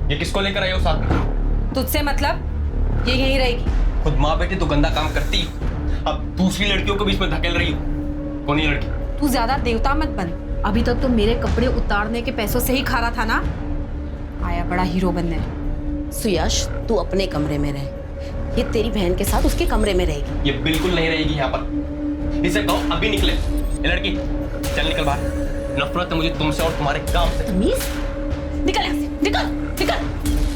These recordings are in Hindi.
ये किसको लेकर आई हो साथ में? तुझसे मतलब? ये यहीं रहेगी। खुद माँ बेटी तो गंदा काम करती, अब दूसरी लड़कियों को भी इसमें धकेल रही हो। कौन है लड़की? तू ज्यादा देवता मत बन। अभी तक तो मेरे कपड़े उतारने के पैसों से ही खा रहा था ना। आया बड़ा हीरो बनने। सुयश, तू अपने कमरे में रह। ये तेरी बहन के साथ उसके कमरे में रहेगी। ये बिल्कुल नहीं रहेगी यहाँ पर। इसे कहो अभी निकले। ये लड़की चल निकल बाहर। नफरत है मुझे तुमसे और तुम्हारे काम से। तमीज, निकल यहाँ से, निकल निकल।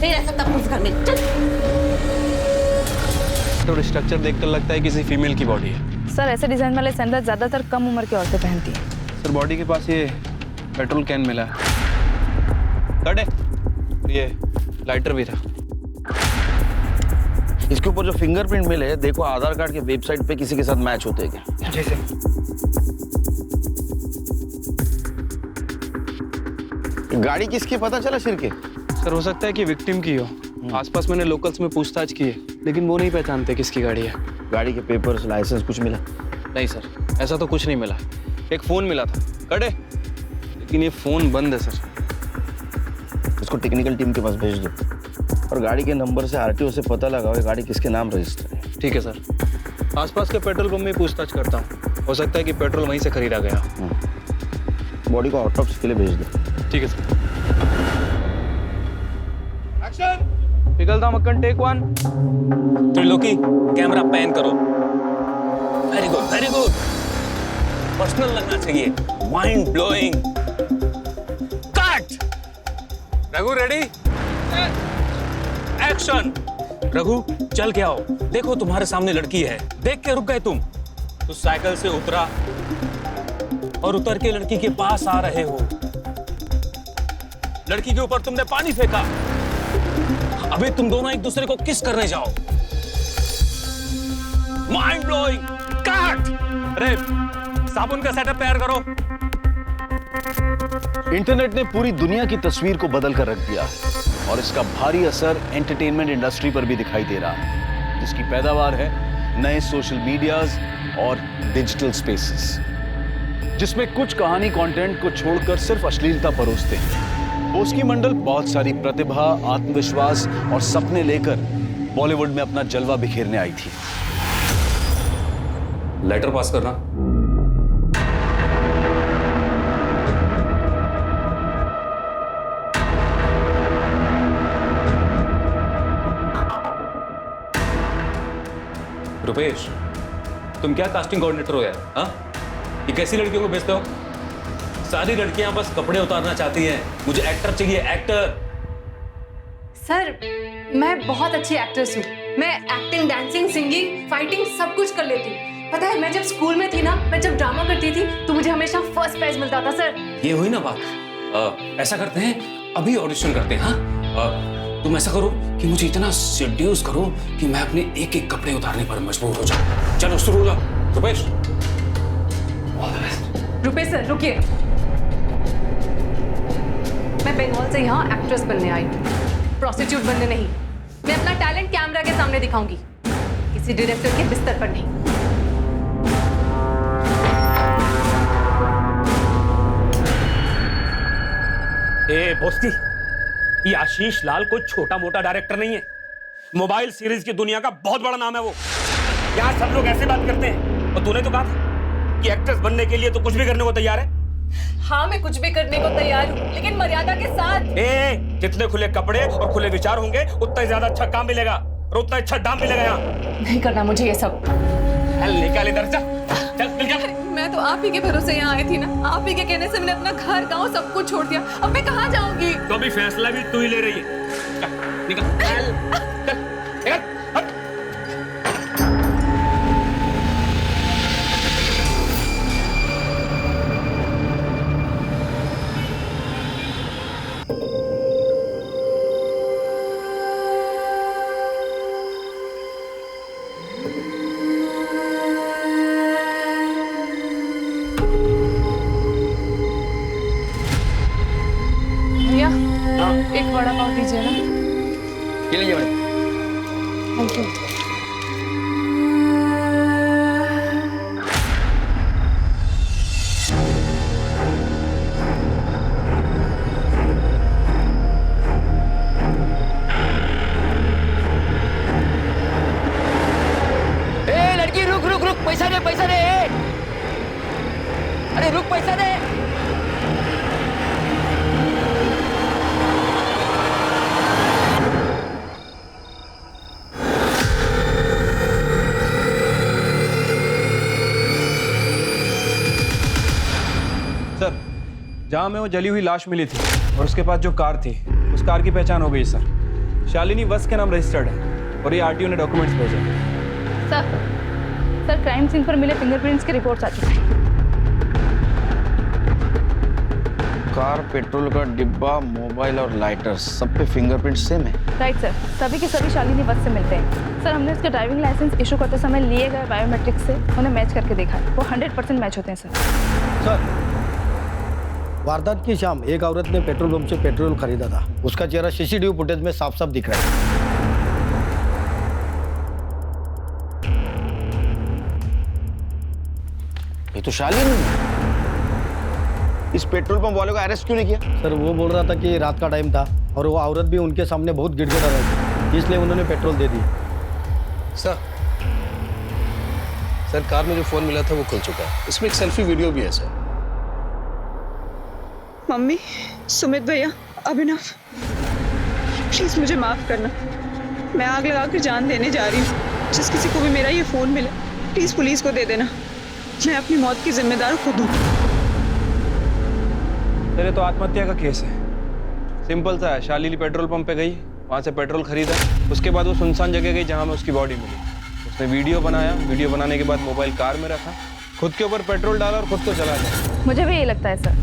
नहीं रह सकता पुलिस घर में, चल। तो स्ट्रक्चर देखकर लगता है किसी फीमेल की बॉडी है। सर, ऐसे डिजाइन वाले सैंडल ज्यादातर कम उम्र की औरतें पहनती हैं। सर, बॉडी के पास ये पेट्रोल कैन मिला है। कटे, ये लाइटर भी था। इसके ऊपर जो फिंगरप्रिंट मिले हैं, देखो आधार कार्ड के वेबसाइट पे किसी के साथ मैच होते हैं क्या? जी सर। गाड़ी किसकी पता चला सिर के? सर, हो सकता है कि विक्टिम की हो। आसपास मैंने लोकल्स में पूछताछ की है, लेकिन वो नहीं पहचानते किसकी गाड़ी है। गाड़ी के पेपर्स, लाइसेंस कुछ मिला? नहीं सर, ऐसा तो कुछ नहीं मिला। एक फोन मिला था कटे, लेकिन ये फोन बंद है सर। इसको टेक्निकल टीम के पास भेज दो और गाड़ी के नंबर से आरटीओ से पता लगाओ ये गाड़ी किसके नाम रजिस्टर है। ठीक है सर। आसपास के पेट्रोल पंप में पूछताछ करता हूँ, हो सकता है कि पेट्रोल वहीं से खरीदा गया। बॉडी को ऑटोप्सी के लिए भेज दो। ठीक है सर। एक्शन! पिघलता मक्खन, टेक 1। त्रिलोकी, कैमरा पैन करो। Very good, very good. Personal लगना चाहिए, mind blowing. Cut. Raghu ready? Action. Raghu, चल के आओ। देखो तुम्हारे सामने लड़की है, देख के रुक गए तुम। तो साइकिल से उतरा और उतर के लड़की के पास आ रहे हो। लड़की के ऊपर तुमने पानी फेंका। अभी तुम दोनों एक दूसरे को किस करने जाओ। Mind blowing. कट। अरे साबुन का सेटअप तैयार करो। इंटरनेट ने पूरी दुनिया की तस्वीर को बदल कर रख दिया और इसका भारी असर एंटरटेनमेंट इंडस्ट्री पर भी दिखाई दे रहा है, जिसकी पैदावार है नए सोशल मीडियाज और डिजिटल स्पेसेस, जिसमें कुछ कहानी कंटेंट को छोड़कर सिर्फ अश्लीलता परोसते हैं। बोस्की मंडल बहुत सारी प्रतिभा, आत्मविश्वास और सपने लेकर बॉलीवुड में अपना जलवा बिखेरने आई थी। लेटर पास करना। रुपेश, तुम क्या कास्टिंग कोऑर्डिनेटर हो यार? हाँ, ये कैसी लड़कियों को भेजते हो? सारी लड़कियां बस कपड़े उतारना चाहती हैं। मुझे एक्टर चाहिए, एक्टर। सर, मैं बहुत अच्छी एक्ट्रेस हूँ। मैं एक्टिंग, डांसिंग, सिंगिंग, फाइटिंग सब कुछ कर लेती हूँ। पता है, मैं जब स्कूल में थी ना, मैं जब ड्रामा करती थी तो मुझे हमेशा फर्स्ट प्राइज मिलता था सर। ये हुई ना बात। ऐसा करते हैं, अभी ऑडिशन करते हैं। हाँ, तुम ऐसा करो कि मुझे इतना सेड्यूस करो कि मैं अपने एक एक कपड़े उतारने पर मजबूर हो जाऊं। चलो शुरू हो जाओ। रुपेश, रुपेश सर, रुकिए। मैं बंगाल से यहाँ एक्ट्रेस बनने आई हूँ, प्रोस्टिट्यूट बनने नहीं। मैं अपना टैलेंट कैमरा के सामने दिखाऊंगी, किसी डायरेक्टर के बिस्तर पर नहीं। ए बोस्की, ये आशीष लाल कोई छोटा मोटा डायरेक्टर नहीं है। मोबाइल सीरीज की दुनिया का बहुत बड़ा नाम है वो। यहाँ सब लोग ऐसे बात करते हैं। और तूने तो कहा था कि एक्ट्रेस बनने के लिए तो कुछ भी करने को तैयार है। हाँ, मैं कुछ भी करने को तैयार हूँ, लेकिन मर्यादा के साथ। जितने खुले कपड़े और खुले विचार होंगे, उतना ही ज्यादा अच्छा काम मिलेगा और उतना अच्छा दाम मिलेगा यहाँ। नहीं करना मुझे ये सब। निकाल इधर, चल निकल। मैं तो आप ही के भरोसे यहाँ आई थी ना। आप ही के कहने से मैंने अपना घर, गांव सब कुछ छोड़ दिया। अब मैं कहाँ जाऊंगी? तो अभी फैसला भी तू ही ले रही है। निकल। भैया, एक वड़ा पाव दीजिए ना। ये लीजिए मैडम। Thank you. जहाँ में वो जली हुई लाश मिली थी और उसके पास जो कार थी, उस कार की पहचान हो गई सर। शालिनी वत्स के नाम रजिस्टर्ड है और ये आरटीओ ने डॉक्यूमेंट्स भेजे। सर क्राइम सीन पर मिले फिंगरप्रिंट्स की रिपोर्ट्स आ चुकी हैं। कार, पेट्रोल का डिब्बा, मोबाइल और लाइटर, सब पे फिंगरप्रिंट सेम है। राइट सर, सभी के सभी शालिनी वत्स से मिलते हैं। सर हमने उसके ड्राइविंग लाइसेंस इशू करते समय लिए गए बायोमेट्रिक्स से उन्हें मैच करके देखा है, वो 100% मैच होते हैं सर। सर, वारदात की शाम एक औरत ने पेट्रोल पंप से पेट्रोल खरीदा था। उसका चेहरा सीसीटीवी फुटेज में साफ साफ दिख रहा है। ये तो शालिनी है। इस पेट्रोल पंप वाले को अरेस्ट क्यों नहीं किया? सर वो बोल रहा था कि रात का टाइम था और वो औरत भी उनके सामने बहुत गिड़गिड़ा रही थी, इसलिए उन्होंने पेट्रोल दे दी। सर कार में जो फोन मिला था वो खुल चुका है, इसमें एक सेल्फी वीडियो भी है सर। मम्मी, सुमित भैया, अभिनव, प्लीज मुझे माफ करना। मैं आग लगा कर जान देने जा रही हूँ। जिस किसी को भी मेरा ये फोन मिले प्लीज पुलिस को दे देना। मैं अपनी मौत की जिम्मेदार खुद हूँ। तेरे तो आत्महत्या का केस है। सिंपल सा है, शालिनी पेट्रोल पंप पे गई, वहाँ से पेट्रोल खरीदा, उसके बाद वो सुनसान जगह गई जहाँ में उसकी बॉडी मिली। उसने वीडियो बनाया, वीडियो बनाने के बाद मोबाइल कार में रखा, खुद के ऊपर पेट्रोल डाला और खुद को चला गया। मुझे भी यही लगता है सर।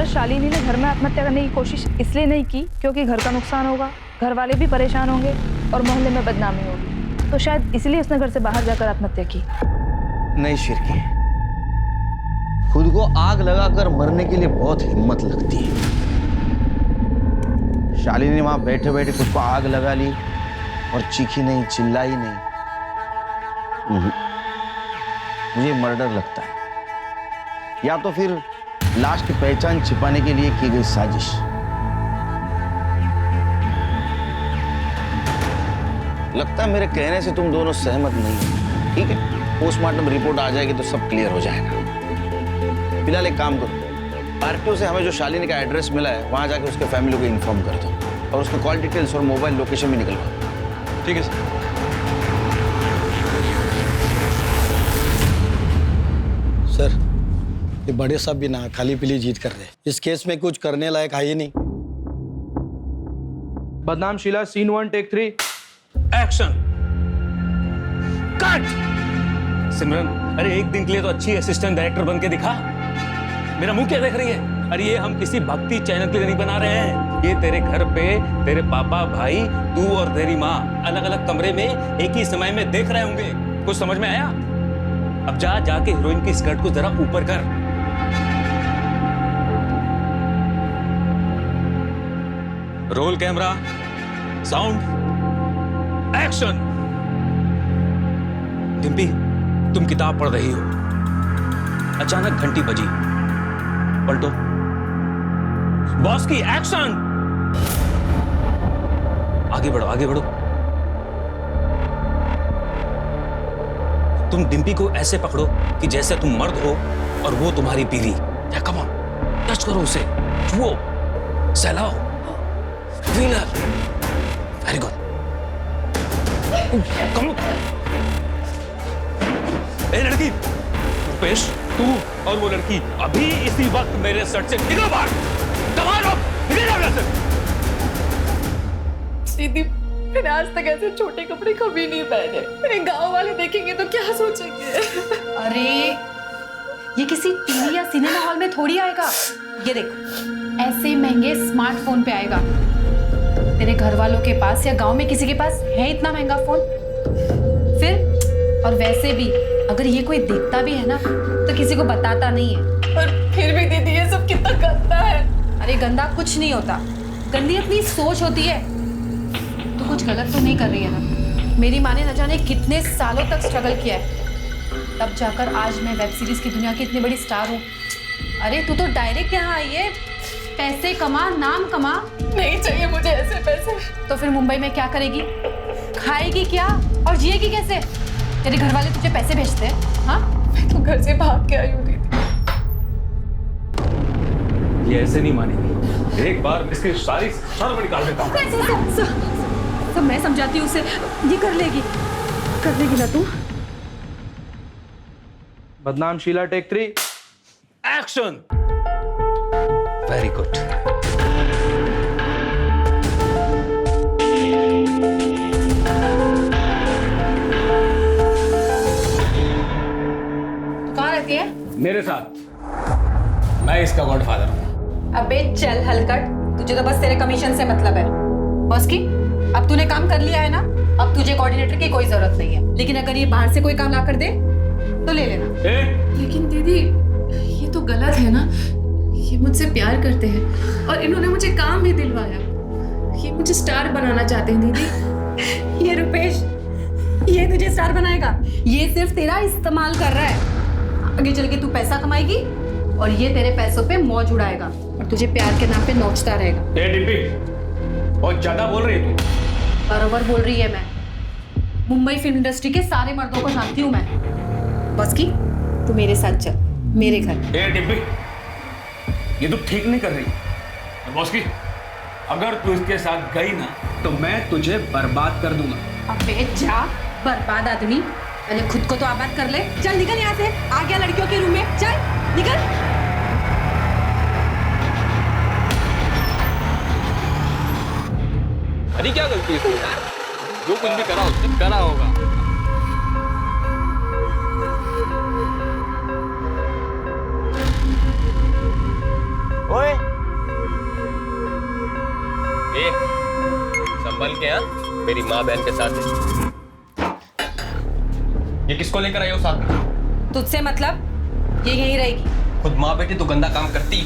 शालिनी ने घर में आत्महत्या करने की कोशिश इसलिए नहीं की क्योंकि घर का नुकसान होगा, घर वाले भी परेशान होंगे और मोहल्ले में बदनामी होगी, तो शायद इसलिए उसने घर से बाहर जाकर आत्महत्या की। नहीं शिरकी, खुद को आग लगाकर मरने के लिए बहुत हिम्मत लगती है। शालिनी ने वहां बैठे बैठे खुद को आग लगा ली और चीखी नहीं, चिल्लाई नहीं। मुझे मर्डर लगता है, या तो फिर लाश की पहचान छिपाने के लिए की गई साजिश। लगता है मेरे कहने से तुम दोनों सहमत नहीं हो। ठीक है, पोस्टमार्टम रिपोर्ट आ जाएगी तो सब क्लियर हो जाएगा। फिलहाल एक काम करो, आरटीओ से हमें जो शालिनी का एड्रेस मिला है वहां जाके उसके फैमिली को इन्फॉर्म कर दो और उसके कॉल डिटेल्स और मोबाइल लोकेशन भी निकलवाओ। ठीक है सर। सर, ये बड़े साहब भी ना खाली पीली जीत कर रहे। इस केस में कुछ करने लायक है ही नहीं। बदनाम Sheela, scene 1 take 3 action. Cut. Simran, अरे एक दिन के लिए तो अच्छी असिस्टेंट डायरेक्टर बन के दिखा। मेरा मुंह क्या देख रही है? अरे ये हम किसी भक्ति चैनल के लिए नहीं बना रहे हैं। ये तेरे घर पे तेरे पापा, भाई, तू और तेरी माँ अलग अलग कमरे में एक ही समय में देख रहे होंगे। कुछ समझ में आया? अब जाके हीरोइन की स्कर्ट को जरा ऊपर कर। Roll camera, sound, action. Dimpy, तुम किताब पढ़ रही हो, अचानक घंटी बजी, पलटो। बॉस की, एक्शन। आगे बढ़ो, आगे बढ़ो। तुम डिम्पी को ऐसे पकड़ो कि जैसे तुम मर्द हो और वो तुम्हारी बीवी। या कम ऑन, टच करो उसे, छुओ, सहलाओ, व्हीलर। Very good. कम। ए लड़की, पेश, तू और वो लड़की अभी इसी वक्त मेरे सर से निकलो बाहर। कमाल हो, निकल जाओ यहाँ से। सीधी, मैंने आज तक ऐसे छोटे कपड़े कभी नहीं पहने। मेरे गांव वाले देखेंगे तो क्या सोचेंगे? अरे ये किसी टीवी या सिनेमा हॉल में थोड़ी आएगा। ये देख, ऐसे महंगे स्मार्टफोन पे आएगा। तेरे घर वालों के पास या गांव में किसी के पास है इतना महंगा फोन? फिर और वैसे भी अगर ये कोई देखता भी है ना तो किसी को बताता नहीं है। और फिर भी दीदी ये सब कितना गंदा है। अरे गंदा कुछ नहीं होता, गंदी अपनी सोच होती है। तो कुछ गलत तो नहीं कर रही है ना? मेरी माँ ने न जाने कितने सालों तक स्ट्रगल किया है, तब जाकर आज मैं वेब सीरीज की दुनिया की इतनी बड़ी स्टार हूँ। अरे तू तो डायरेक्ट यहाँ आई है, पैसे कमा, नाम कमा। नहीं चाहिए मुझे ऐसे पैसे। तो फिर मुंबई में क्या करेगी? खाएगी क्या और जिएगी कैसे? तेरे घर वाले तुझे पैसे भेजते हैं? हाँ, मैं तो घर से भाग के आई हूँ दीदी। ये ऐसे नहीं मानेगी। एक बार इसकी सारी शर्म निकाल देता हूँ। तो मैं समझाती हूँ उसे, ये कर लेगी ना तू? बदनाम Sheela take 3 action. Very good. कहाँ रहती है? मेरे साथ। मैं इसका गॉडफादर हूँ। अबे चल हलकट, तुझे तो बस तेरे कमीशन से मतलब है। बॉस की, अब तूने काम कर लिया है ना, अब तुझे कोऑर्डिनेटर की कोई जरूरत नहीं है। लेकिन अगर ये बाहर से कोई काम ला कर दे तो ले लेना। लेकिन दीदी ये तो गलत है ना, ये मुझसे प्यार करते हैं और इन्होंने मुझे काम भी दिलवाया। ये मुझे स्टार बनाना चाहते हैं दीदी। ये रुपेश, ये तुझे स्टार बनाएगा? ये सिर्फ तेरा इस्तेमाल कर रहा है। आगे चल के तू पैसा कमाएगी और ये तेरे पैसों पे मौज उड़ाएगा और तुझे प्यार के नाम पे नोचता रहेगा। ए डिम्पी, बहुत ज्यादा बोल रही है तू। बराबर बोल रही है मैं। मुंबई फिल्म इंडस्ट्री के सारे मर्दों को जानती हूँ मैं। बस की, तू मेरे साथ चल, मेरे घर। ए डिम्पी, ये तू ठीक नहीं कर रही। बॉस की, अगर तू इसके साथ गई ना तो मैं तुझे बर्बाद कर दूंगा। अबे जा, बर्बाद आदमी। पहले खुद को तो आबाद कर ले। चल निकल यहाँ से, आ गया लड़कियों के रूम में, चल निकल। अरे क्या गलती है इसमें यार? जो कुछ भी करा उसने करा होगा। ओए, ए, संभल के यहाँ, मेरी माँ बहन के साथ है। ये किसको लेकर आई हो साथ में? तुझसे मतलब? ये यहीं रहेगी। खुद माँ बेटी तो गंदा काम करती,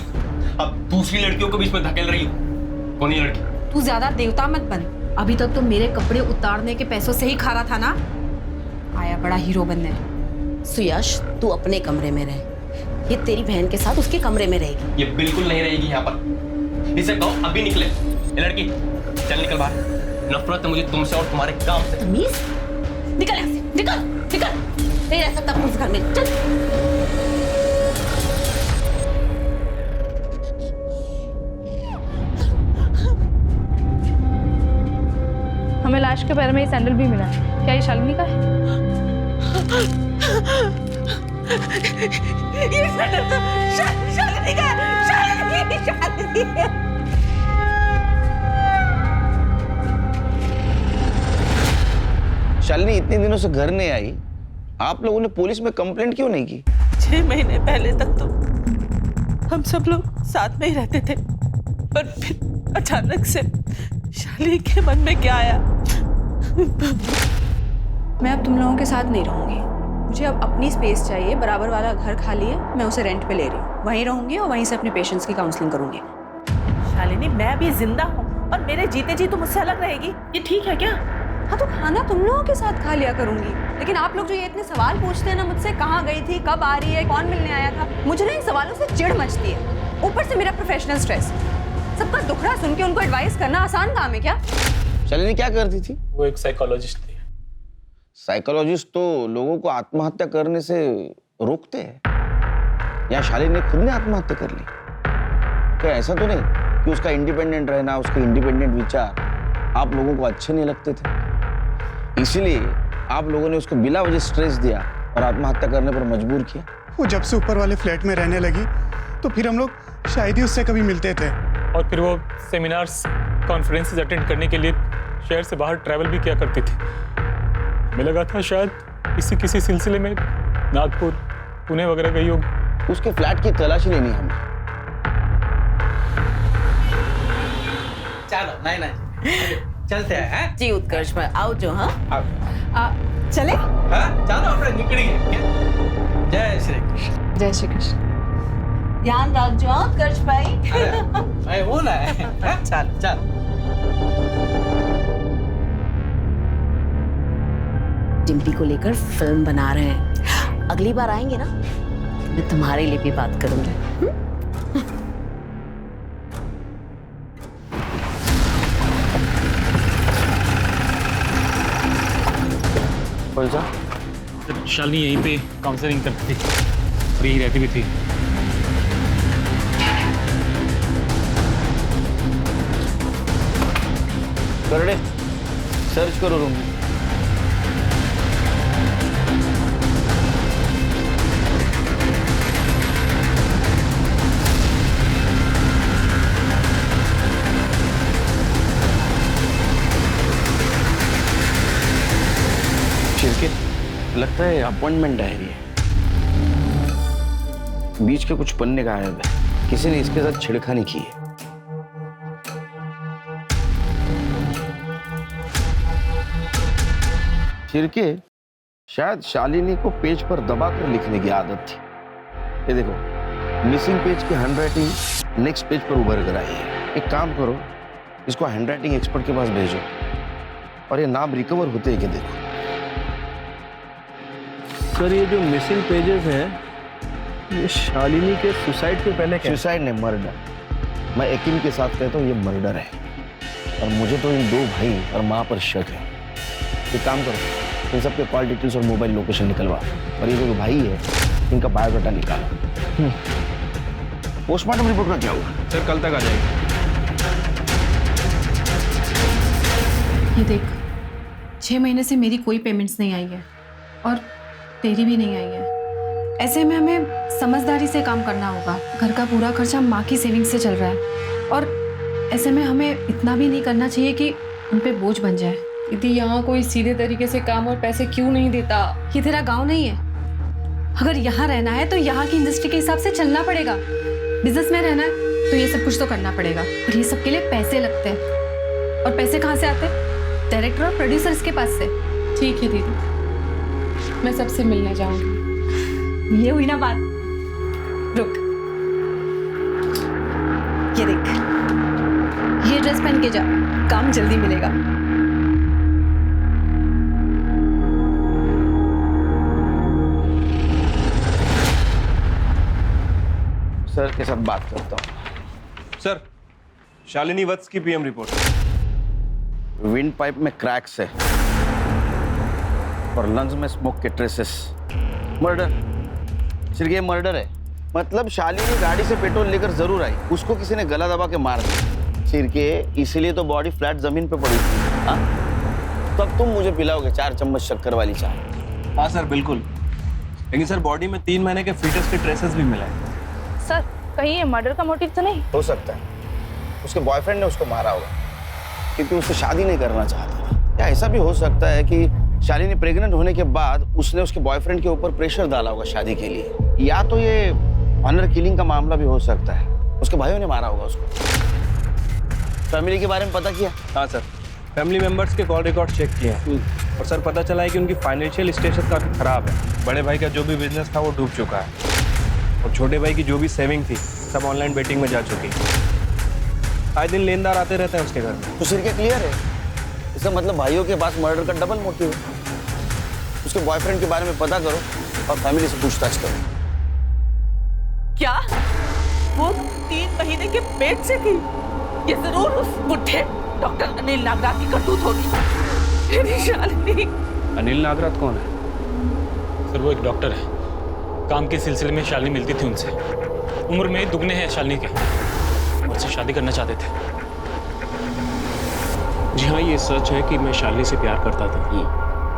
अब दूसरी लड़कियों को भी इसमें धकेल रही हो। कौन है लड़की? तू ज्यादा देवता मत बन। अभी तक तो मेरे कपड़े उतारने के पैसों से ही खा रहा था ना। आया बड़ा हीरो बनने। सुयश, तू अपने कमरे में रह। ये तेरी बहन के साथ उसके कमरे में रहेगी। ये बिल्कुल नहीं रहेगी यहाँ पर। इसे कहो अभी निकले। ये लड़की, चल निकल बाहर। नफरत है मुझे तुमसे और तुम्हारे काम से। तमीज, निकल यहाँ से, निकल, निकल। नहीं रह सकता पुलिस घर में, चल। हमें लाश के पैर में ये सैंडल भी मिला है। क्या ये शालिनी का है? ये सैंडल तो शालिनी का है। शालिनी है। शालिनी इतने दिनों से घर नहीं आई, आप लोगों ने पुलिस में कंप्लेंट क्यों नहीं की? 6 महीने पहले तक तो हम सब लोग साथ में ही रहते थे, पर फिर अचानक से शालिनी के मन में क्या आया? मैं अब तुम लोगों के साथ नहीं रहूंगी। मुझे अब अपनी स्पेस चाहिए। बराबर वाला घर खाली है, मैं उसे रेंट पे ले रही हूँ। वहीं रहूंगी और वहीं से अपने पेशेंट्स की काउंसलिंग करूंगी। शालिनी, मैं भी जिंदा हूँ और मेरे जीते जी तुम मुझसे अलग रहेगी, ये ठीक है क्या? हाँ तो खाना तुम लोगों के साथ खा लिया करूंगी। लेकिन आप लोग जो ये इतने सवाल पूछते हैं ना मुझसे, कहाँ गई थी, कब आ रही है, कौन मिलने आया था, मुझे ना इन सवालों से चिढ़ मचती है। ऊपर से मेरा प्रोफेशनल स्ट्रेस। सबका दुखड़ा सुन के उनको एडवाइस करना आसान काम है क्या? शालिनी क्या करती थी? वो एक साइकोलॉजिस्ट थी। साइकोलॉजिस्ट तो लोगों को आत्महत्या करने से रोकते हैं। या शालिनी ने खुद ने आत्महत्या कर ली? क्या ऐसा तो नहीं कि उसका इंडिपेंडेंट रहना, उसके इंडिपेंडेंट विचार आप लोगों को अच्छे नहीं लगते थे, इसीलिए आप लोगों ने उसको बिना वजह स्ट्रेस दिया और आत्महत्या करने पर मजबूर किया? वो जब से ऊपर वाले फ्लैट में रहने लगी तो फिर हम लोग शायद ही उससे कभी मिलते थे। और फिर वो सेमिनार्स, कॉन्फ्रेंसेस अटेंड करने के लिए शहर से बाहर ट्रैवल भी किया करती थी। हमें लगा था शायद किसी सिलसिले में नागपुर, पुणे वगैरह गई होगी। उसके फ्लैट की तलाशी लेनी हमें। चलो, नहीं चलते हैं। जी उत्कर्ष भाई, आओ जो। हाँ चले? हाँ, चलो अपने निकली है। जय श्री कृष्ण। जय श्री कृष्ण। ध्यान रखो उत्कर्ष भाई। मैं हूँ ना। चल चल। डिम्पी को लेकर फिल्म बना रहे हैं। अगली बार आएंगे ना, मैं तुम्हारे लिए भी बात करूंगी। कौन सा? शालिनी यहीं पे काउंसलिंग करती थी और यहीं रहती भी थी। करड़े, सर्च करो रूम में। लगता है अपॉइंटमेंट डायरी है। बीच के कुछ पन्ने गायब है, किसी ने इसके साथ छिड़खानी की है। छिड़के शायद शालिनी को पेज पर दबाकर लिखने की आदत थी। ये देखो, मिसिंग पेज की हैंडराइटिंग नेक्स्ट पेज पर उभर कर आई है। एक काम करो, इसको हैंडराइटिंग एक्सपर्ट के पास भेजो और ये नाम रिकवर होते हैं कि देखो। सर ये जो मिसिंग पेजेस हैं ये शालिनी के सुसाइड के पहले क्या? सुसाइड नहीं, मर्डर। मैं यकीन के साथ कहता हूँ ये मर्डर है और मुझे तो इन दो भाई और माँ पर शक है। एक काम करो, इन सबके कॉल डिटेल्स और मोबाइल लोकेशन निकलवा और ये जो भाई है इनका बायोडाटा निकालो। पोस्टमार्टम रिपोर्ट का क्या हुआ? सर कल तक आ जाएगी। ये देख, 6 महीने से मेरी कोई पेमेंट्स नहीं आई है और तेरी भी नहीं आई है। ऐसे में हमें समझदारी से काम करना होगा। घर का पूरा खर्चा माँ की सेविंग से चल रहा है और ऐसे में हमें इतना भी नहीं करना चाहिए कि उन पे बोझ बन जाए। दीदी, यहाँ कोई सीधे तरीके से काम और पैसे क्यों नहीं देता? ये तेरा गांव नहीं है। अगर यहाँ रहना है तो यहाँ की इंडस्ट्री के हिसाब से चलना पड़ेगा। बिजनेस में रहना है तो ये सब कुछ तो करना पड़ेगा और ये सब के लिए पैसे लगते हैं। और पैसे कहाँ से आते हैं? डायरेक्टर और प्रोड्यूसर्स के पास से। ठीक है दीदी, मैं सबसे मिलना चाहूँगी। ये हुई ना बात। रुक, ये देख, ये ड्रेस पहन के जा, काम जल्दी मिलेगा। सर के साथ बात करता हूँ। सर शालिनी वत्स की पीएम रिपोर्ट। विंड पाइप में क्रैक्स है और लंग्स में स्मोक के ट्रेसेस। मर्डर, सिर्फ ये मर्डर है। मतलब शालिनी गाड़ी से पेट्रोल लेकर जरूर आई, उसको किसी ने गला दबा के मार दिया सिरके, इसीलिए तो बॉडी फ्लैट जमीन पे पड़ी थी। हाँ, तब तुम मुझे पिलाओगे 4 चम्मच शक्कर वाली चाय? हाँ सर बिल्कुल, लेकिन सर बॉडी में 3 महीने के फीटस के ट्रेसेस भी मिले हैं। सर, कहीं ये मर्डर का मोटिव तो नहीं? हो सकता है उसके बॉयफ्रेंड ने उसको मारा होगा क्योंकि उससे शादी नहीं करना चाहता था। या ऐसा भी हो सकता है कि शालिनी प्रेग्नेंट होने के बाद उसने उसके बॉयफ्रेंड के ऊपर प्रेशर डाला होगा शादी के लिए। या तो ये ऑनर किलिंग का मामला भी हो सकता है, उसके भाइयों ने मारा होगा उसको। फैमिली के बारे में पता किया? हाँ सर, फैमिली मेंबर्स के कॉल रिकॉर्ड चेक किए हैं और सर पता चला है कि उनकी फाइनेंशियल स्टेटस काफी खराब है। बड़े भाई का जो भी बिजनेस था वो डूब चुका है और छोटे भाई की जो भी सेविंग थी सब ऑनलाइन बेटिंग में जा चुकी है। आए दिन लेनदार आते रहते हैं उसके घर में। तो सिर के क्लियर है, इसका मतलब भाइयों के पास मर्डर का डबल मोटिव है। उसके बॉयफ्रेंड के बारे में पता करो और फैमिली से पूछताछ करो। क्या वो 3 महीने के पेट से थी? ये जरूर उस बुढ़े डॉक्टर अनिल नागराथ की करतूत होगी। मेरी शालिनी। अनिल नागराथ कौन है? सर वो एक डॉक्टर है, काम के सिलसिले में शालिनी मिलती थी उनसे। उम्र में दुगने हैं शालिनी के, मुझसे शादी करना चाहते थे। जी हाँ, ये सच है कि मैं शालिनी से प्यार करता था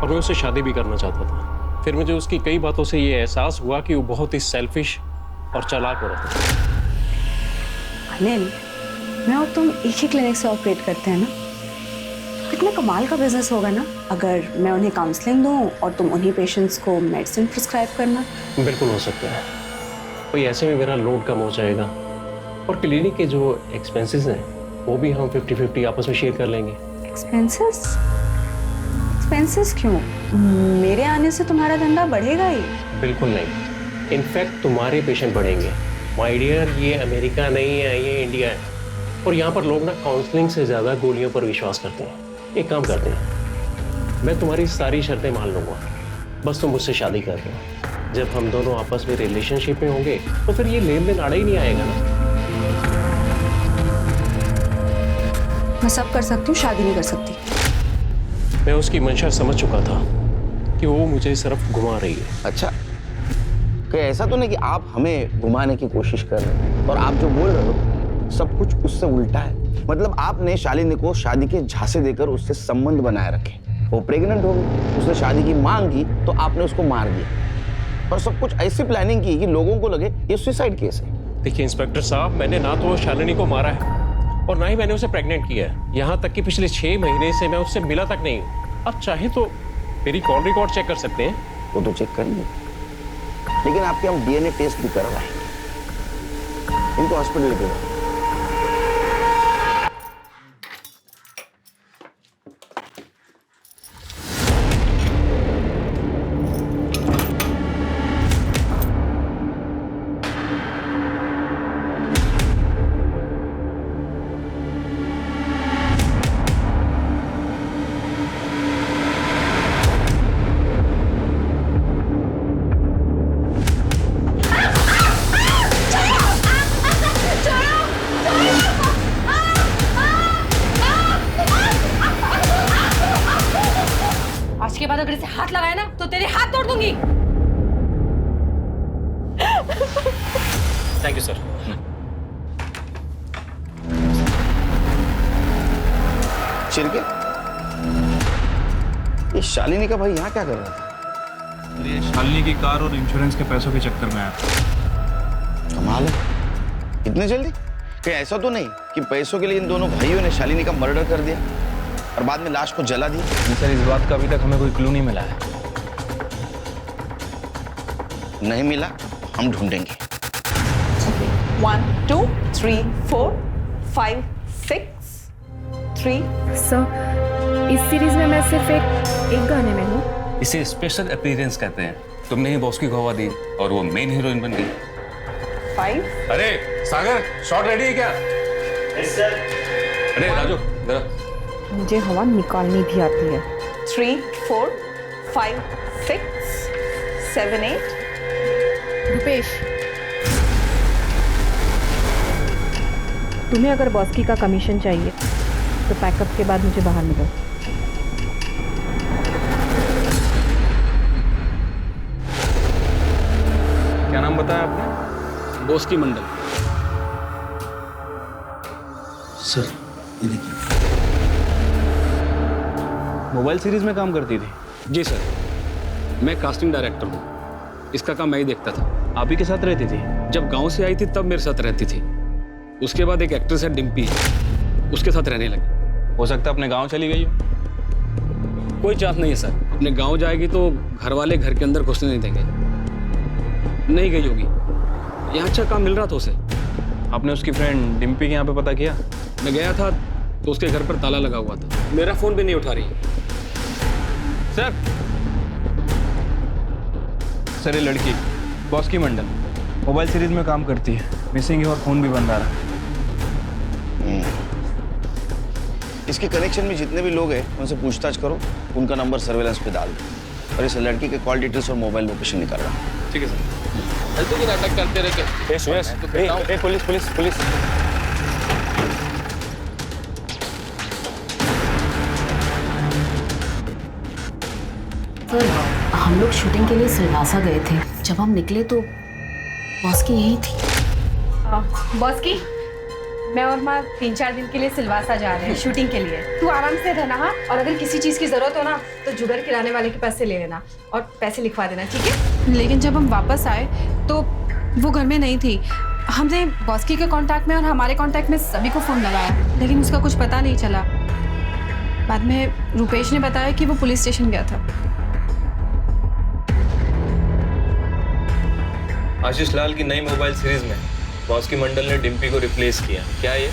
और मैं उससे शादी भी करना चाहता था। फिर मुझे उसकी कई बातों से ये एहसास हुआ कि वो बहुत ही सेल्फिश और चालाक औरत है। अनिल, मैं और तुम एक ही क्लिनिक से ऑपरेट करते हैं ना, कितना कमाल का बिजनेस होगा ना अगर मैं उन्हें काउंसलिंग दूं और तुम उन्हीं पेशेंट्स को मेडिसिन प्रिस्क्राइब करना। बिल्कुल हो सकता है, कोई ऐसे में मेरा लोड कम हो जाएगा और क्लिनिक के जो एक्सपेंसेस हैं वो भी हम 50-50 आपस में शेयर कर लेंगे। एक्सपेंसेस? एक्सपेंसेस क्यों? मेरे आने से तुम्हारा धंधा बढ़ेगा ही। बिल्कुल नहीं, इनफैक्ट तुम्हारे पेशेंट बढ़ेंगे। माय डियर, ये अमेरिका नहीं है, ये इंडिया है और यहाँ पर लोग ना काउंसलिंग से ज़्यादा गोलियों पर विश्वास करते हैं। एक काम करते हैं, मैं तुम्हारी सारी शर्तें मान लूँगा, बस तुम मुझसे शादी कर दो। जब हम दोनों आपस में रिलेशनशिप में होंगे तो फिर ये लेन देन आड़ा ही नहीं आएगा ना। मैं सब कर सकती हूँ, शादी नहीं कर सकती। मैं उसकी मंशा समझ चुका था कि वो मुझे सिर्फ घुमा रही है। अच्छा, कहीं ऐसा तो नहीं कि आप हमें घुमाने की कोशिश कर रहे हैं और आप जो बोल रहे हो सब कुछ उससे उल्टा है? मतलब आपने शालिनी को शादी के झांसे देकर उससे संबंध बनाए रखे, वो प्रेग्नेंट हो गई, उसने शादी की मांग की तो आपने उसको मार दिया और सब कुछ ऐसी प्लानिंग की कि लोगों को लगे ये सुसाइड केस है। देखिए इंस्पेक्टर साहब, मैंने ना तो शालिनी को मारा है और ना ही मैंने उसे प्रेग्नेंट किया है। यहाँ तक कि पिछले 6 महीने से मैं उससे मिला तक नहीं हूँ। अब चाहे तो मेरी कॉल रिकॉर्ड चेक कर सकते हैं, वो तो चेक करेंगे, लेकिन आपके हम डीएनए टेस्ट भी करवाएंगे। इनको हॉस्पिटल लेके जाओ। आज के बाद अगर इसे हाथ लगाया ना तो तेरे हाथ तोड़ दूंगी। Thank you sir. शिरके, ये शालिनी का भाई यहाँ क्या कर रहा था? ये शालिनी की कार और इंश्योरेंस के पैसों के चक्कर में आया। कमाल है, इतने जल्दी? कहीं ऐसा तो नहीं कि पैसों के लिए इन दोनों भाइयों ने शालिनी का मर्डर कर दिया और बाद में लाश को जला दिया? सर, इस बात का अभी तक हमें कोई क्लू नहीं मिला है। नहीं मिला, हम ढूंढेंगे। 1 2 3 4 5 6 3। सर, इस सीरीज में मैं सिर्फ एक गाने में हूँ। इसे स्पेशल अपीयरेंस कहते हैं। तुमने ही बॉस की गवाह दी और वो मेन हीरोइन बन गई। 5। अरे सागर, शॉट रेडी है क्या? Yes sir. अरे राजू, जरा मुझे हवा निकालनी भी आती है। 3 4 5 6 7 8। रुपेश, तुम्हें अगर बॉस्की का कमीशन चाहिए तो पैकअप के बाद मुझे बाहर मिलो। क्या नाम बताया आपने? बॉस्की मंडल। सर, ये देखिए। मोबाइल सीरीज में काम करती थी? जी सर, मैं कास्टिंग डायरेक्टर हूँ। इसका काम मैं ही देखता था। आप ही के साथ रहती थी? जब गांव से आई थी तब मेरे साथ रहती थी। उसके बाद एक एक्ट्रेस है डिम्पी, उसके साथ रहने लगी। हो सकता है अपने गांव चली गई हो। कोई चांस नहीं है सर। अपने गांव जाएगी तो घर वाले घर के अंदर घुसने नहीं देंगे। नहीं गई होगी, यहाँ अच्छा काम मिल रहा था उसे। आपने उसकी फ्रेंड डिम्पी के यहाँ पे पता किया? मैं गया था तो उसके घर पर ताला लगा हुआ था। मेरा फोन भी नहीं उठा रही। सर, ये लड़की बॉस्की मंडल मोबाइल सीरीज में काम करती है। मिसिंग है और फोन भी बंद आ रहा है। इसके कनेक्शन में जितने भी लोग हैं उनसे पूछताछ करो, उनका नंबर सर्वेलेंस पे डाल दो और इस लड़की के कॉल डिटेल्स और मोबाइल लोकेशन निकाल रहा हूँ। ठीक है सर। फालतू की नाटक करते रह के। Police police police. सर, हम लोग शूटिंग के लिए सिलवासा गए थे। जब हम निकले तो बॉस की यही थी। बॉस की, मैं और माँ 3-4 दिन के लिए सिलवासा जा रहे हैं शूटिंग के लिए। तू आराम से रहना। हाँ, और अगर किसी चीज़ की ज़रूरत हो ना तो जुगर किराने वाले के पास से ले लेना और पैसे लिखवा देना, ठीक है? लेकिन जब हम वापस आए तो वो घर में नहीं थी। हमने बॉस्की के कांटेक्ट में और हमारे कांटेक्ट में सभी को फ़ोन लगाया, लेकिन उसका कुछ पता नहीं चला। बाद में रुपेश ने बताया कि वो पुलिस स्टेशन गया था। आशीष लाल की नई मोबाइल सीरीज में बॉस्की मंडल ने डिम्पी को रिप्लेस किया। क्या ये?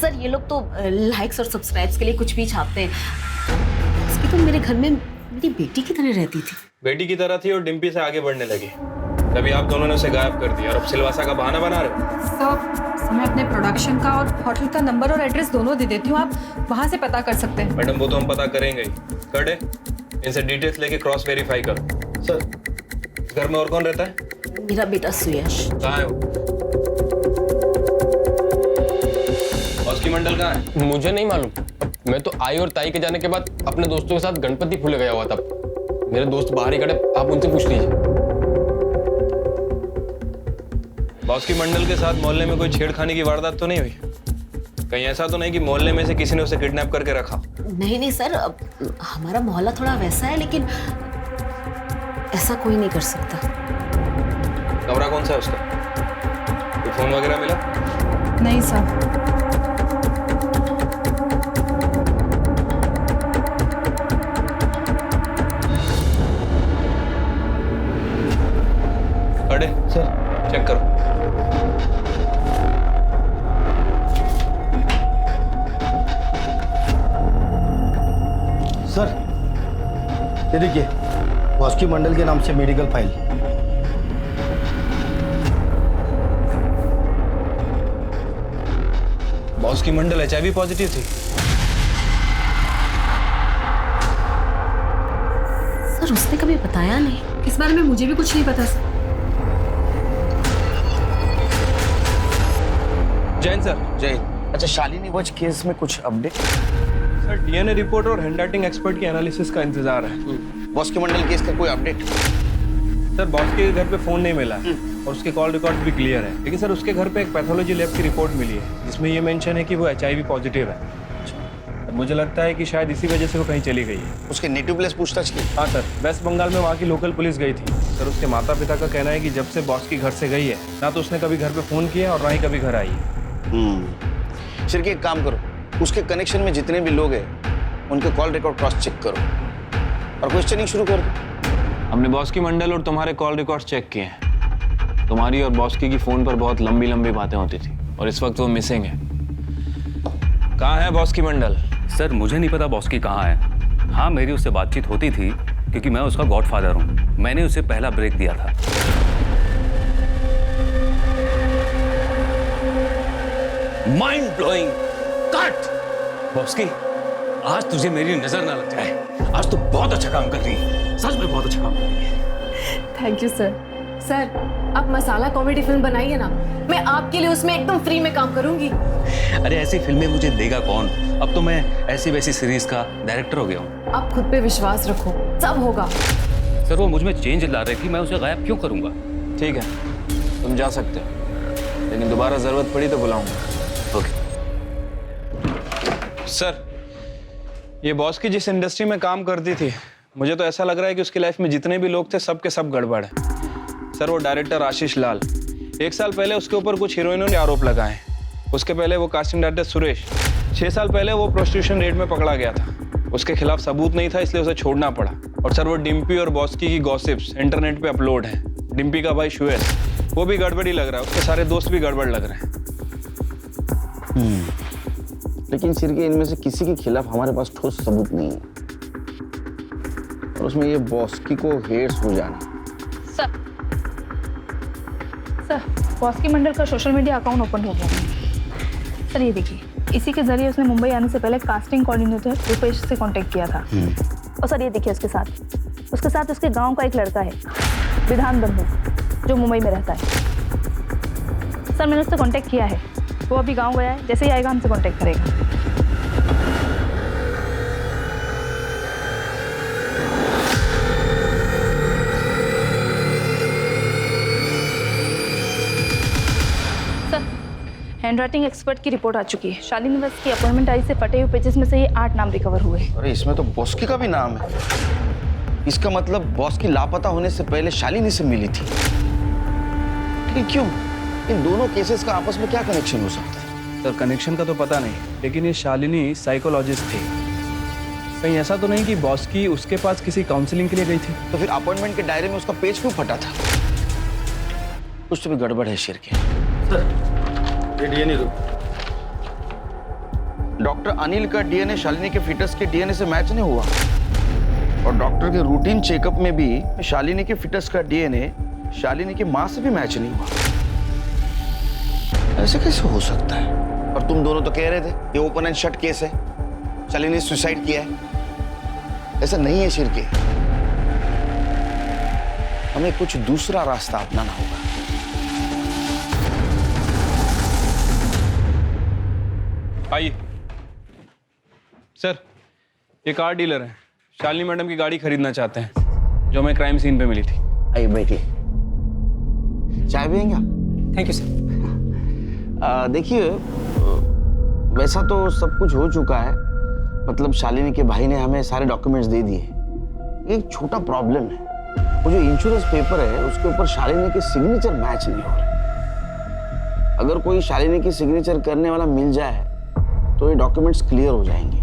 सर, ये लोग तो लाइक्स और सब्सक्राइब्स के लिए कुछ भी छापते हैं। उसकी तो मेरे घर में मेरी बेटी की तरह रहती थी। बेटी की तरह थी और डिम्पी से आगे बढ़ने लगी। तभी आप दोनों ने उसे गायब कर दिया और अब सिलवासा का बहाना बना रहे हो। सर, मैं अपने प्रोडक्शन का और होटल का नंबर और एड्रेस दोनों दे देती हूँ, आप वहाँ से पता कर सकते हैं। मैडम, वो तो हम पता करेंगे ही। कर दे, इनसे डिटेल्स लेके क्रॉस वेरीफाई करो। सर, घर में और कौन रहता है? मेरा बेटा सुयश। कहाँ है वो? बॉस्की मंडल कहाँ है? मुझे नहीं मालूम। मैं तो आई और ताई के जाने के बाद अपने दोस्तों के साथ गणपति फूले गया हुआ था। मेरे दोस्त बाहर ही खड़े, आप उनसे पूछ लीजिए। बॉस्की मंडल के साथ मोहल्ले में कोई छेड़खानी की वारदात तो नहीं हुई? कहीं ऐसा तो नहीं कि मोहल्ले में से किसी ने उसे किडनैप करके रखा? नहीं सर, हमारा मोहल्ला थोड़ा वैसा है, लेकिन ऐसा कोई नहीं कर सकता। कमरा कौन सा है उसका? कोई फोन वगैरह मिला? नहीं सर। सर ये देखिए, बॉस्की मंडल के नाम से मेडिकल फाइल। बॉस की मंडल HIV पॉजिटिव थी। सर उसने कभी बताया नहीं, इस बारे में मुझे भी कुछ नहीं पता सर। जैन सर। जय। अच्छा, शालिनी वज केस में कुछ अपडेट? सर DNA रिपोर्ट और हैंडराइटिंग एक्सपर्ट की एनालिसिस का इंतजार है। बॉस के मंडल केस का कोई अपडेट? सर बॉस के घर पे फोन नहीं मिला और उसके कॉल रिकॉर्ड भी क्लियर है, लेकिन सर उसके घर पे एक पैथोलॉजी लैब की रिपोर्ट मिली है जिसमें ये मेंशन है कि वो HIV पॉजिटिव है। तो मुझे लगता है कि शायद इसी वजह से वो कहीं चली गई है। उसके नेटिव प्लेस पूछताछ की? हाँ सर, वेस्ट बंगाल में वहाँ की लोकल पुलिस गई थी। सर उसके माता पिता का कहना है कि जब से बॉस की घर से गई है ना तो उसने कभी घर पे फोन किया और ना ही कभी घर आई है। सिर्फ एक काम करो, उसके कनेक्शन में जितने भी लोग हैं उनके कॉल रिकॉर्ड क्रॉस चेक करो और क्वेश्चनिंग शुरू कर दो। हमने बॉस की मंडल और तुम्हारे कॉल रिकॉर्ड्स चेक किए हैं। तुम्हारी और बॉस की फोन पर बहुत लंबी लंबी बातें होती थी और इस वक्त वो मिसिंग है। कहाँ है बॉस की मंडल? सर मुझे नहीं पता बॉस की कहाँ है। हाँ मेरी उससे बातचीत होती थी क्योंकि मैं उसका गॉडफादर हूँ। मैंने उसे पहला ब्रेक दिया था। Mind blowing. कट। बॉस की आज तुझे मेरी नजर ना लग जाए। आज तो बहुत अच्छा काम कर रही है, सच में बहुत अच्छा काम कर रही है। Thank you sir. सर आप मसाला कॉमेडी फिल्म बनाइए ना, मैं आपके लिए उसमें एकदम फ्री में काम करूंगी। अरे ऐसी फिल्में मुझे देगा कौन? अब तो मैं ऐसी वैसी सीरीज का डायरेक्टर हो गया हूँ। आप खुद पे विश्वास रखो, सब होगा। सर वो मुझ में चेंज ला रही थी, मैं उसे गायब क्यों करूंगा? ठीक है, तुम जा सकते हो, लेकिन दोबारा जरूरत पड़ी तो बुलाऊंगा। ओके। सर ये बॉस की जिस इंडस्ट्री में काम करती थी, मुझे तो ऐसा लग रहा है कि उसकी लाइफ में जितने भी लोग थे सब के सब गड़बड़ है। सर वो डायरेक्टर आशीष लाल, 1 साल पहले उसके ऊपर कुछ हीरोइनों ने आरोप लगाए। उसके पहले वो कास्टिंग डायरेक्टर सुरेश, 6 साल पहले वो प्रोस्टिट्यूशन रेड में पकड़ा गया था। उसके खिलाफ सबूत नहीं था इसलिए उसे छोड़ना पड़ा। और सर वो डिम्पी और बॉस्की की गॉसिप्स इंटरनेट पे अपलोड हैं। डिम्पी का भाई शुएल, वो भी गड़बड़ी लग रहा है, उसके सारे दोस्त भी गड़बड़ लग रहे हैं। लेकिन सिर के इनमें से किसी के खिलाफ हमारे पास ठोस सबूत नहीं है और उसमें ये बॉस्की को हेट्स हो जाना। सर बॉस्की मंडल का सोशल मीडिया अकाउंट ओपन हो गया। सर ये देखिए, इसी के जरिए उसने मुंबई आने से पहले कास्टिंग कोऑर्डिनेटर रूपेश से कांटेक्ट किया था। और सर ये देखिए उसके साथ उसके गांव का एक लड़का है विधान बंधु, जो मुंबई में रहता है। सर मैंने उससे कांटेक्ट किया है, वो अभी गांव गया है, जैसे ही आएगा हमसे कांटेक्ट करेगा। हैंडराइटिंग एक्सपर्ट की रिपोर्ट आ चुकी है। शालिनी वज की अपॉइंटमेंट आई से फटे हुए पेजेस में से ये 8 नाम रिकवर हुए। अरे इसमें तो बॉस्की का भी नाम है। इसका मतलब बॉस्की लापता होने से पहले शालिनी से मिली थी। लेकिन क्यों? इन दोनों केसेस का आपस में क्या कनेक्शन हो सकता है? सर कनेक्शन का तो पता नहीं, लेकिन ये शालिनी साइकोलॉजिस्ट थी। कहीं ऐसा तो नहीं कि बॉस्की उसके पास किसी काउंसलिंग के लिए गई थी? तो फिर अपॉइंटमेंट के डायरी में उसका पेज क्यों फटा था? कुछ तो भी गड़बड़ है शेर के। डीएनए दो। डॉक्टर अनिल का डीएनए शालिनी के फीटस के डीएनए से मैच नहीं हुआ और डॉक्टर के रूटीन चेकअप में भी शालिनी के फीटस का डीएनए शालिनी की मां से भी मैच नहीं हुआ। ऐसे कैसे हो सकता है? और तुम दोनों तो कह रहे थे ये ओपन एंड शट केस है, शालिनी ने सुसाइड किया है। ऐसा नहीं है शेर के, हमें कुछ दूसरा रास्ता अपनाना होगा। आइए सर, ये कार डीलर है, शालिनी मैडम की गाड़ी खरीदना चाहते हैं जो हमें क्राइम सीन पे मिली थी। आइए बैठिए, चाय पिएंगे? Thank you sir. देखिए वैसा तो सब कुछ हो चुका है, मतलब शालिनी के भाई ने हमें सारे डॉक्यूमेंट्स दे दिए। एक छोटा प्रॉब्लम है, वो जो इंश्योरेंस पेपर है उसके ऊपर शालिनी के सिग्नेचर मैच नहीं हो रहे। अगर कोई शालिनी की सिग्नेचर करने वाला मिल जाए तो ये डॉक्यूमेंट्स क्लियर हो जाएंगे,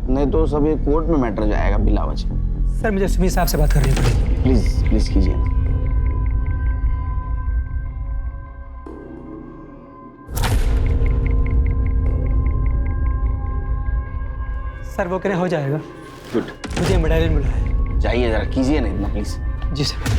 नहीं तो सब ये कोर्ट में मैटर जाएगा बिला वजह। सर मुझे सुमीर साहब से बात करनी पड़ेगी। प्लीज प्लीज कीजिए। सर वो कहने हो जाएगा। गुड। मुझे मेडालियन बुलाया है। जाइए जरा कीजिए ना इतना प्लीज। Ji sir.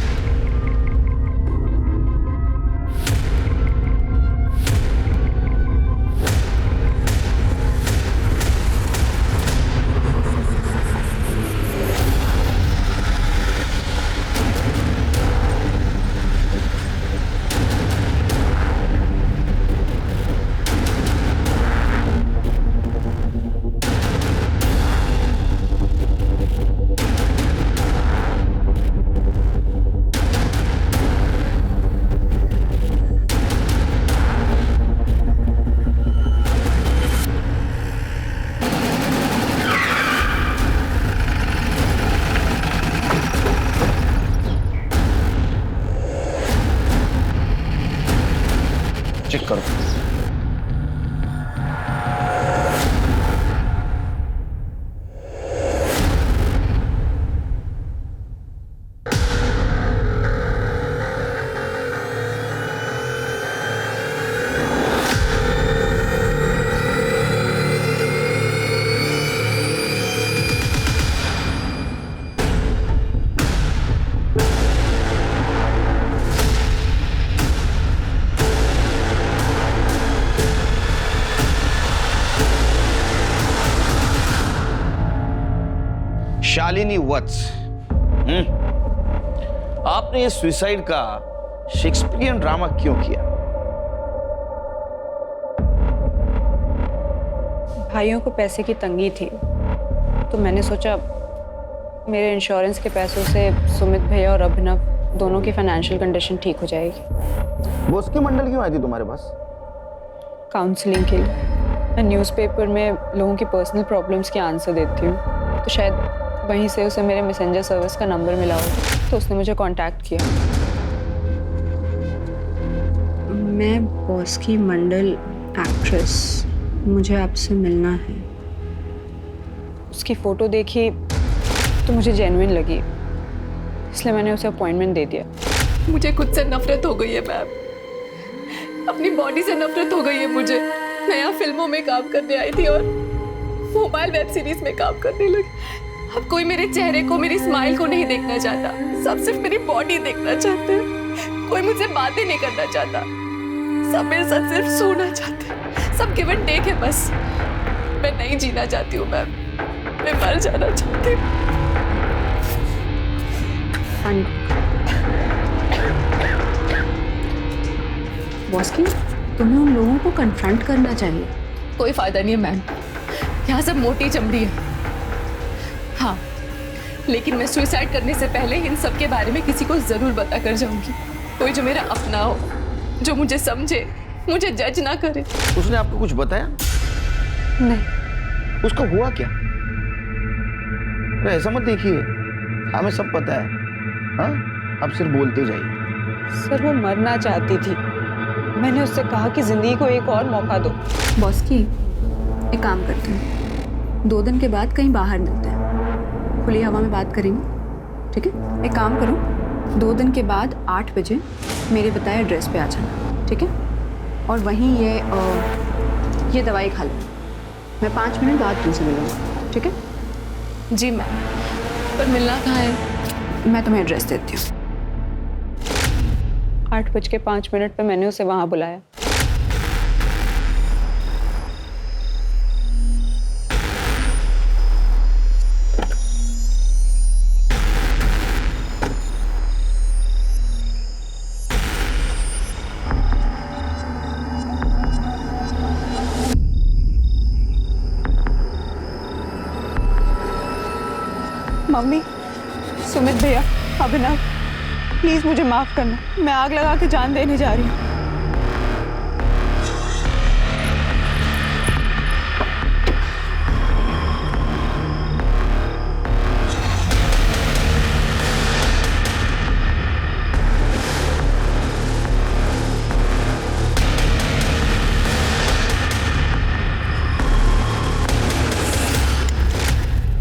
चेक करो। शालिनी वत्स, आपने ये सुसाइड का शेक्सपियरियन ड्रामा क्यों किया? भाइयों को पैसे की तंगी थी तो मैंने सोचा मेरे इंश्योरेंस के पैसों से सुमित भैया और अभिनव दोनों की फाइनेंशियल कंडीशन ठीक हो जाएगी। बॉस की मंडल क्यों आई थी तुम्हारे पास? काउंसलिंग के लिए। मैं न्यूज़पेपर में लोगों की पर्सनल प्रॉब्लम्स के आंसर देती हूँ, तो शायद वहीं से उसे मेरे मैसेंजर सर्विस का नंबर मिला हो, तो उसने मुझे कांटेक्ट किया। मैं बॉस की मंडल एक्ट्रेस, मुझे आपसे मिलना है। उसकी फ़ोटो देखी तो मुझे जेन्युइन लगी, इसलिए मैंने उसे अपॉइंटमेंट दे दिया। मुझे खुद से नफरत हो गई है मैम, अपनी बॉडी से नफरत हो गई है मुझे। मैं यहाँ फिल्मों में काम करने आई थी और मोबाइल वेब सीरीज में काम करने लगी। अब कोई मेरे चेहरे को, मेरी स्माइल को नहीं देखना चाहता, सब सिर्फ मेरी बॉडी देखना चाहते हैं। कोई मुझसे बातें नहीं करना चाहता, सब मेरे साथ सिर्फ सोना चाहते हैं। सब गिव एंड टेक है बस। मैं नहीं जीना चाहती हूँ मैम, मैं मर जाना चाहती हूँ। बॉस की, तुम्हें उन लोगों को कन्फ्रंट करना चाहिए। कोई फायदा नहीं है मैम, यहाँ सब मोटी चमड़ी है। हाँ, लेकिन मैं सुसाइड करने से पहले इन सब के बारे में किसी को जरूर बता कर जाऊंगी। कोई जो मेरा अपना हो, जो मुझे समझे, मुझे जज ना करे। उसने आपको कुछ बताया? नहीं। उसका हुआ क्या? ऐसा मत देखिए, हमें सब पता है। हाँ, आप सिर्फ बोलते जाइए। सर, वो मरना चाहती थी। मैंने उससे कहा कि जिंदगी को एक और मौका दो। बॉस की, एक काम करते हैं, 2 दिन के बाद कहीं बाहर मिलते हैं, खुली हवा में बात करेंगे, ठीक है? एक काम करो, 2 दिन के बाद 8 बजे मेरे बताए एड्रेस पे आ जाना, ठीक है? और वहीं ये दवाई खा लो। मैं 5 मिनट बाद तुमसे मिलूंगा, ठीक है? जी मैम, पर मिलना कहाँ है? मैं तुम्हें एड्रेस देती हूँ। 8:05 पे मैंने उसे वहाँ बुलाया। मम्मी, सुमित भैया, अभिनव, प्लीज मुझे माफ करना। मैं आग लगा के जान देने जा रही हूँ।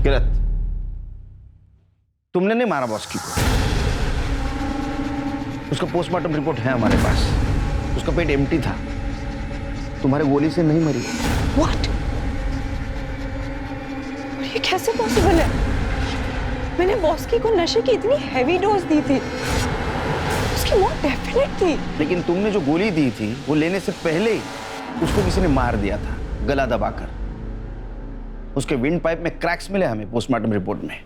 किरत, तुमने नहीं मारा बॉस की को। उसका पोस्टमार्टम रिपोर्ट है हमारे पास। उसका पेट एम्प्टी था, तुम्हारे गोली से नहीं मरी। What? ये कैसे पॉसिबल है? मैंने बॉस्की को नशे की इतनी हैवी डोज दी थी, उसकी मौत डेफिनेट थी। लेकिन तुमने जो गोली दी थी वो लेने से पहले ही उसको किसी ने मार दिया था, गला दबाकर। उसके विंड पाइप में क्रैक्स मिले हमें पोस्टमार्टम रिपोर्ट में।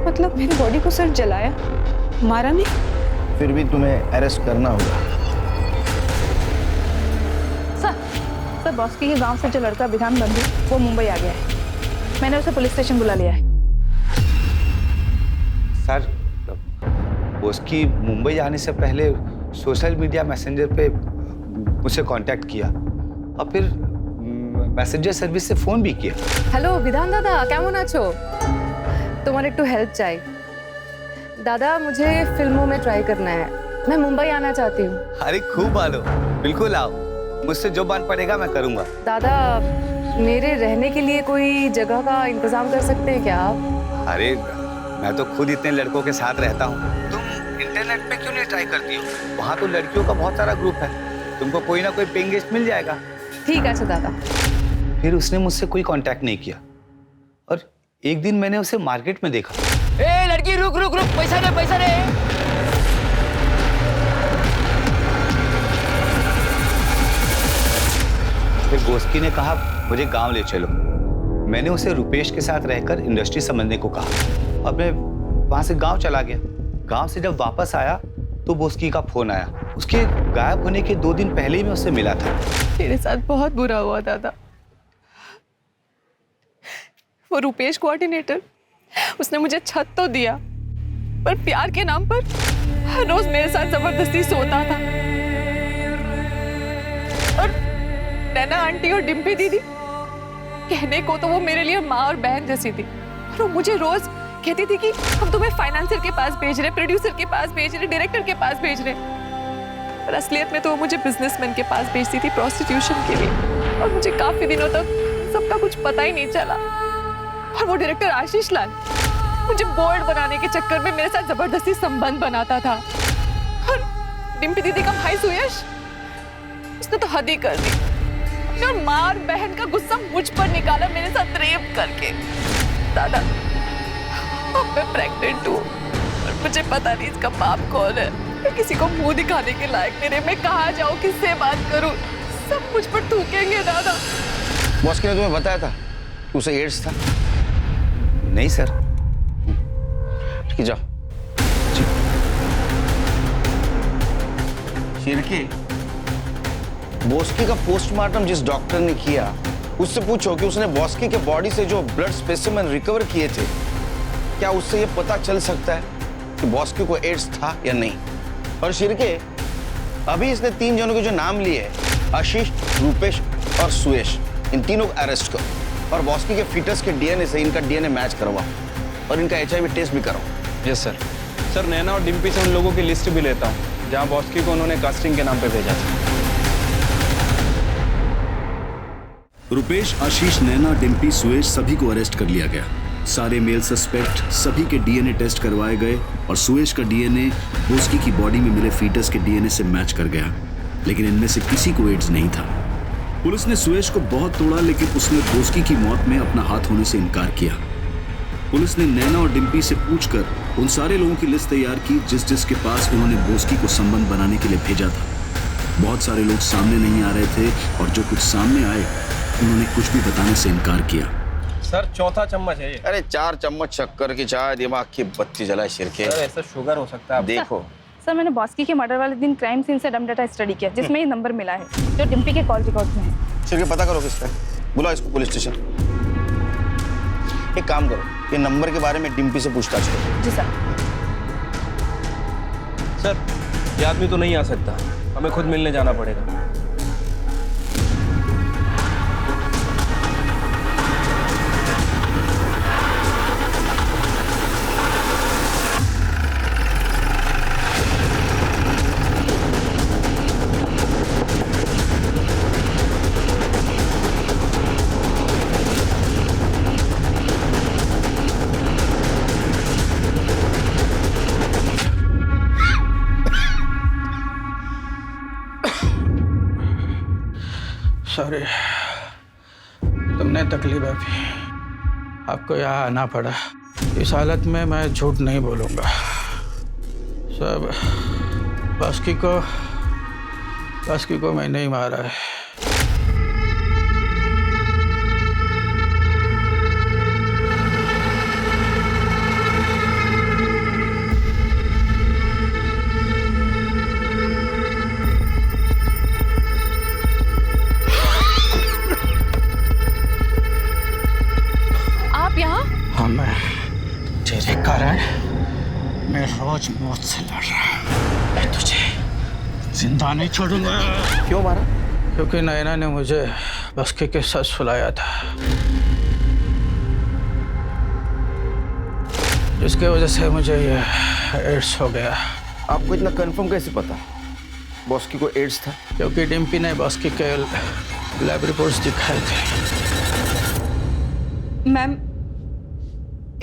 मतलब मेरी बॉडी को सिर्फ जलाया, मारा नहीं? फिर भी तुम्हें अरेस्ट करना होगा। सर बॉस्की के गांव से जो लड़का विधान बंधु वो मुंबई आ गया है। मैंने उसे पुलिस स्टेशन बुला लिया है। सर बॉस्की मुंबई जाने से पहले सोशल मीडिया मैसेंजर पे मुझसे कांटेक्ट किया और फिर मैसेंजर सर्विस से फोन भी किया। হ্যালো বিধান দাদা, কেমন আছো? তোমার একটু হেল্প চাই दादा। मुझे फिल्मों में ट्राई करना है, मैं मुंबई आना चाहती हूँ। अरे खूब आलो, बिल्कुल आओ, मुझसे जो बन पड़ेगा मैं करूँगा। दादा मेरे रहने के लिए कोई जगह का इंतजाम कर सकते हैं क्या आप? अरे मैं तो खुद इतने लड़कों के साथ रहता हूँ, तुम इंटरनेट पे क्यों नहीं ट्राई करती हो? वहाँ तो लड़कियों का बहुत सारा ग्रुप है, तुमको कोई ना कोई पेइंग गेस्ट मिल जाएगा। ठीक है दादा। फिर उसने मुझसे कोई कांटेक्ट नहीं किया और एक दिन मैंने उसे मार्केट में देखा। ए लड़की रुक रुक रुक, पैसा दे पैसा दे। फिर बॉस्की ने कहा मुझे गांव ले चलो। मैंने उसे रुपेश के साथ रहकर इंडस्ट्री समझने को कहा और मैं वहां से गांव चला गया। गांव से जब वापस आया तो बॉस्की का फोन आया। उसके गायब होने के 2 दिन पहले ही मैं उससे मिला था। तेरे साथ बहुत बुरा हुआ दादा। वो रुपेश कोऑर्डिनेटर, उसने मुझे छत तो दिया पर प्यार के नाम पर हर रोज मेरे साथ जबरदस्ती सोता था। और नैना आंटी और डिम्पी दीदी, कहने को तो वो मेरे लिए माँ और बहन जैसी थी, और वो मुझे रोज कहती थी कि हम तुम्हें फाइनेंसर के पास भेज रहे, प्रोड्यूसर के पास भेज रहे, डायरेक्टर के पास भेज रहे। पर असलियत में तो वो मुझे बिजनेसमैन के पास भेजती थी प्रोस्टिट्यूशन के लिए, और मुझे काफी दिनों तक सबका कुछ पता ही नहीं चला। और वो डायरेक्टर आशीष लाल मुझे बोल्ड बनाने के चक्कर में मेरे साथ जबरदस्ती संबंध बनाता था। और डिम्पी दीदी का भाई सुयश, उसने तो हद ही कर दी और माँ और बहन का गुस्सा मुझ पर निकाला मेरे साथ रेप करके। दादा अब मैं प्रेग्नेंट हूँ और मुझे पता नहीं इसका बाप कौन है। मैं किसी को मुंह दिखाने के लायक मेरे, मैं कहाँ जाऊँ, किससे बात करूँ? सब मुझ पर थूकेंगे दादा। बॉस्की ने तुम्हें बताया था कि उसे एड्स था? नहीं सर। ठीक है जाओ। शिरके, बॉस्की का पोस्टमार्टम जिस डॉक्टर ने किया उससे पूछो कि उसने बॉस्की के बॉडी से जो ब्लड स्पेसिमेन रिकवर किए थे, क्या उससे ये पता चल सकता है कि बॉस्की को एड्स था या नहीं? और शिरके, अभी इसने 3 जनों के जो नाम लिए हैं, आशीष, रूपेश और सुयश, इन तीनों को अरेस्ट करो और बॉस्की के फीटस के डीएनए से इनका डीएनए मैच करवाओ और इनका HIV टेस्ट भी कराओ। Yes sir. सर नैना और डिम्पी से उन लोगों की लिस्ट भी लेता हूँ जहाँ बॉस्की को उन्होंने कास्टिंग के नाम पे भेजा था। रुपेश, आशीष, नैना, डिम्पी, सुयश सभी को अरेस्ट कर लिया गया। सारे मेल सस्पेक्ट सभी के डीएनए टेस्ट करवाए गए और सुयश का डीएनए बॉस्की की बॉडी में मिले फीटस के डीएनए से मैच कर गया, लेकिन इनमें से किसी को एड्स नहीं था। पुलिस ने सुयश को बहुत तोड़ा, लेकिन उसने बॉस्की की मौत में अपना हाथ होने से इनकार किया। पुलिस ने नैना और डिम्पी से पूछकर उन सारे लोगों की लिस्ट तैयार की जिसके पास उन्होंने बॉस्की को संबंध बनाने के लिए भेजा था। बहुत सारे लोग सामने नहीं आ रहे थे और जो कुछ सामने आए उन्होंने कुछ भी बताने से इनकार किया। सर चौथा चम्मच है ये। अरे 4 चम्मच शक्कर की चाय, दिमाग की बत्ती जलाए शिरके। सर ऐसा शुगर हो सकता है। देखो सर, मैंने बॉस्की के मर्डर वाले दिन क्राइम सीन से डम डाटा स्टडी किया जिसमें ये नंबर मिला है जो डिम्पी के कॉल रिकॉर्ड में है। शिरके पता करो किसका है, बुलाओ इसको पुलिस स्टेशन। एक काम करो, ये नंबर के बारे में डिम्पी से पूछताछ करो। जी सर। सर ये आदमी तो नहीं आ सकता, हमें खुद मिलने जाना पड़ेगा। सॉरी, तुमने तकलीफ है, आपको यहाँ आना पड़ा। इस हालत में मैं झूठ नहीं बोलूँगा। सब बास्की को मैंने ही मारा है। आप यहाँ? हाँ, मैं तेरे कारण मैं रोज मौत से लड़ रहा हूँ। मैं तुझे जिंदा नहीं छोड़ूंगा। क्यों मारा? क्योंकि नैना ने मुझे बास्की के साथ सुलाया था, जिसके वजह से मुझे ये एड्स हो गया। आपको इतना कंफर्म कैसे पता बास्की को एड्स था? क्योंकि डिम्पी ने बास्की के लैब रिपोर्ट्स दिखाए थे। मैम,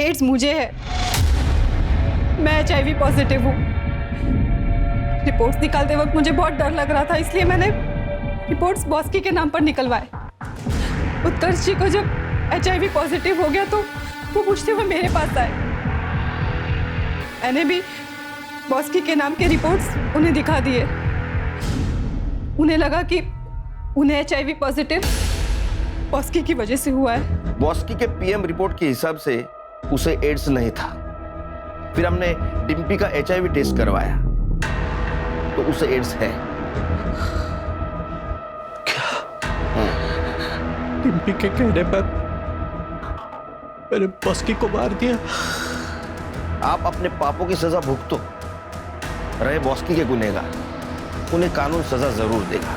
एड्स मुझे है। मैं HIV पॉजिटिव हूँ। रिपोर्ट्स निकालते वक्त मुझे बहुत डर लग रहा था, इसलिए मैंने रिपोर्ट्स बास्की के नाम पर निकलवाए। उत्कर्ष जी को जब HIV पॉजिटिव हो गया तो वो पूछते हुए मेरे पास आए। मैंने भी बास्की के नाम के रिपोर्ट्स उन्हें दिखा दिए। उन्हें लगा कि उन्हें HIV पॉजिटिव बास्की की वजह से हुआ है। बास्की के PM रिपोर्ट के हिसाब से उसे एड्स नहीं था। फिर हमने डिम्पी का HIV टेस्ट करवाया तो उसे एड्स है। डिम्पी के कहने पर मैंने बास्की को मार दिया। आप अपने पापों की सजा भुगतो। रहे बास्की के गुनहगार, उन्हें कानून सजा जरूर देगा।